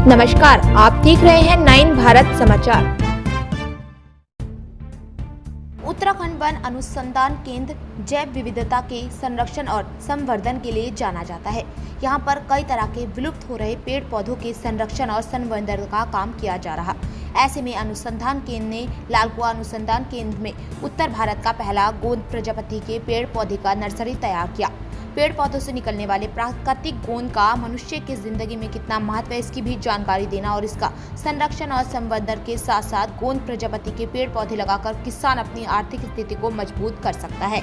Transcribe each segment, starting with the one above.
नमस्कार, आप देख रहे हैं 9 भारत समाचार। उत्तराखंड वन अनुसंधान केंद्र जैव विविधता के संरक्षण और संवर्धन के लिए जाना जाता है। यहाँ पर कई तरह के विलुप्त हो रहे पेड़ पौधों के संरक्षण और संवर्धन का काम किया जा रहा। ऐसे में अनुसंधान केंद्र ने लालकुआ अनुसंधान केंद्र में उत्तर भारत का पहला गोंद प्रजाति के पेड़ पौधे का नर्सरी तैयार किया। पेड़ पौधों से निकलने वाले प्राकृतिक गोंद का मनुष्य की जिंदगी में कितना महत्व है, इसकी भी जानकारी देना और इसका संरक्षण और संवर्धन के साथ साथ गोंद प्रजाति के पेड़ पौधे लगाकर किसान अपनी आर्थिक स्थिति को मजबूत कर सकता है।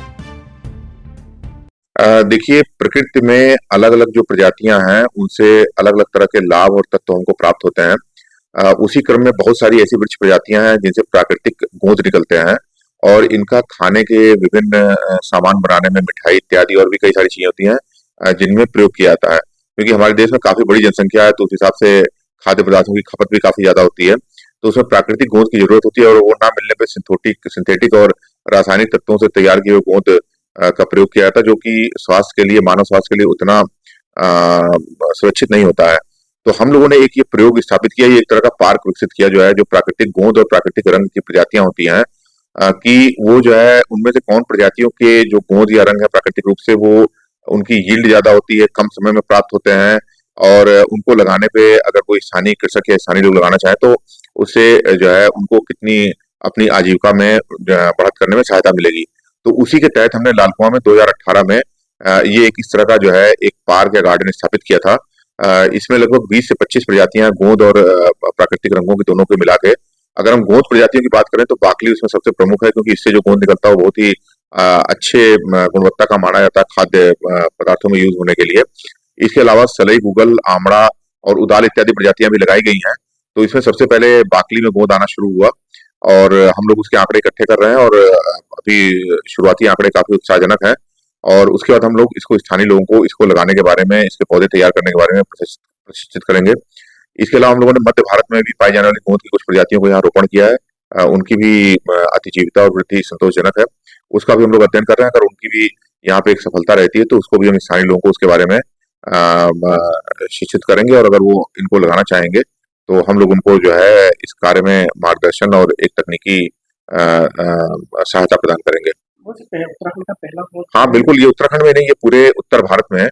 देखिए, प्रकृति में अलग अलग जो प्रजातियां हैं उनसे अलग अलग तरह के लाभ और तत्व हमको प्राप्त होते हैं। उसी क्रम में बहुत सारी ऐसी वृक्ष प्रजातियां हैं जिनसे प्राकृतिक गोंद निकलते हैं और इनका खाने के विभिन्न सामान बनाने में मिठाई इत्यादि और भी कई सारी चीजें होती हैं जिनमें प्रयोग किया जाता है। क्योंकि हमारे देश में काफी बड़ी जनसंख्या है तो उस हिसाब से खाद्य पदार्थों की खपत भी काफी ज्यादा होती है, तो उसमें प्राकृतिक गोंद की जरूरत होती है और वो ना मिलने पर सिंथेटिक और रासायनिक तत्वों से तैयार किए हुए गोंद का प्रयोग किया जाता है, जो कि स्वास्थ्य के लिए, मानव स्वास्थ्य के लिए उतना सुरक्षित नहीं होता है। तो हम लोगों ने एक ये प्रयोग स्थापित किया, ये एक तरह का पार्क विकसित किया जो है, जो प्राकृतिक गोंद और प्राकृतिक रंग की प्रजातियां होती हैं कि वो जो है उनमें से कौन प्रजातियों के जो गोंद या रंग है प्राकृतिक रूप से वो उनकी यील्ड ज्यादा होती है, कम समय में प्राप्त होते हैं और उनको लगाने पे अगर कोई स्थानीय कृषक या स्थानीय लोग लगाना चाहे तो उससे जो है उनको कितनी अपनी आजीविका में बढ़त करने में सहायता मिलेगी। तो उसी के तहत हमने लालकुआं में 2018 में ये एक इस तरह का जो है एक पार्क या गार्डन स्थापित किया था। इसमें लगभग 20 से 25 प्रजातियां गोंद और प्राकृतिक रंगों की दोनों को मिला के, अगर हम गोंद प्रजातियों की बात करें तो बाकली उसमें सबसे प्रमुख है, क्योंकि इससे जो गोंद निकलता है वो बहुत ही अच्छे गुणवत्ता का माना जाता है खाद्य पदार्थों में यूज होने के लिए। इसके अलावा सलई, गूगल, आमड़ा और उदाल इत्यादि प्रजातियां भी लगाई गई हैं। तो इसमें सबसे पहले बाकली में गोंद आना शुरू हुआ और हम लोग उसके आंकड़े इकट्ठे कर रहे हैं और अभी शुरुआती आंकड़े काफी उत्साहजनक हैं। और उसके बाद हम लोग इसको स्थानीय लोगों को इसको लगाने के बारे में, इसके पौधे तैयार करने के बारे में प्रशिक्षित करेंगे। इसके अलावा हम लोगों ने मध्य भारत में भी पाई जाने वाली गोंद की कुछ प्रजातियों को यहाँ रोपण किया है। उनकी भी अतिजीविता और वृद्धि संतोषजनक है, उसका भी हम लोग अध्ययन कर रहे हैं। अगर उनकी भी यहाँ पे एक सफलता रहती है तो उसको भी हम स्थानीय लोगों को उसके बारे में शिक्षित करेंगे और अगर वो इनको लगाना चाहेंगे तो हम लोग उनको जो है इस कार्य में मार्गदर्शन और एक तकनीकी सहायता प्रदान करेंगे। उत्तराखंड का पहला हाँ बिल्कुल, ये उत्तराखंड में नहीं, ये पूरे उत्तर भारत में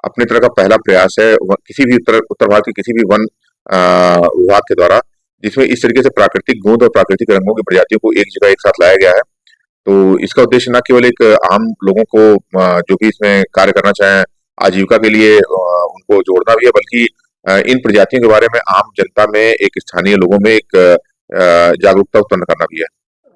अपने तरह का पहला प्रयास है किसी भी उत्तर भारत के किसी भी वन विभाग के द्वारा, जिसमें इस तरीके से प्राकृतिक गोंद और प्राकृतिक रंगों की प्रजातियों को एक जगह एक साथ लाया गया है। तो इसका उद्देश्य न केवल एक आम लोगों को जो भी इसमें कार्य करना चाहें आजीविका के लिए उनको जोड़ना भी है, बल्कि इन प्रजातियों के बारे में आम जनता में, एक स्थानीय लोगों में एक जागरूकता उत्पन्न करना भी है।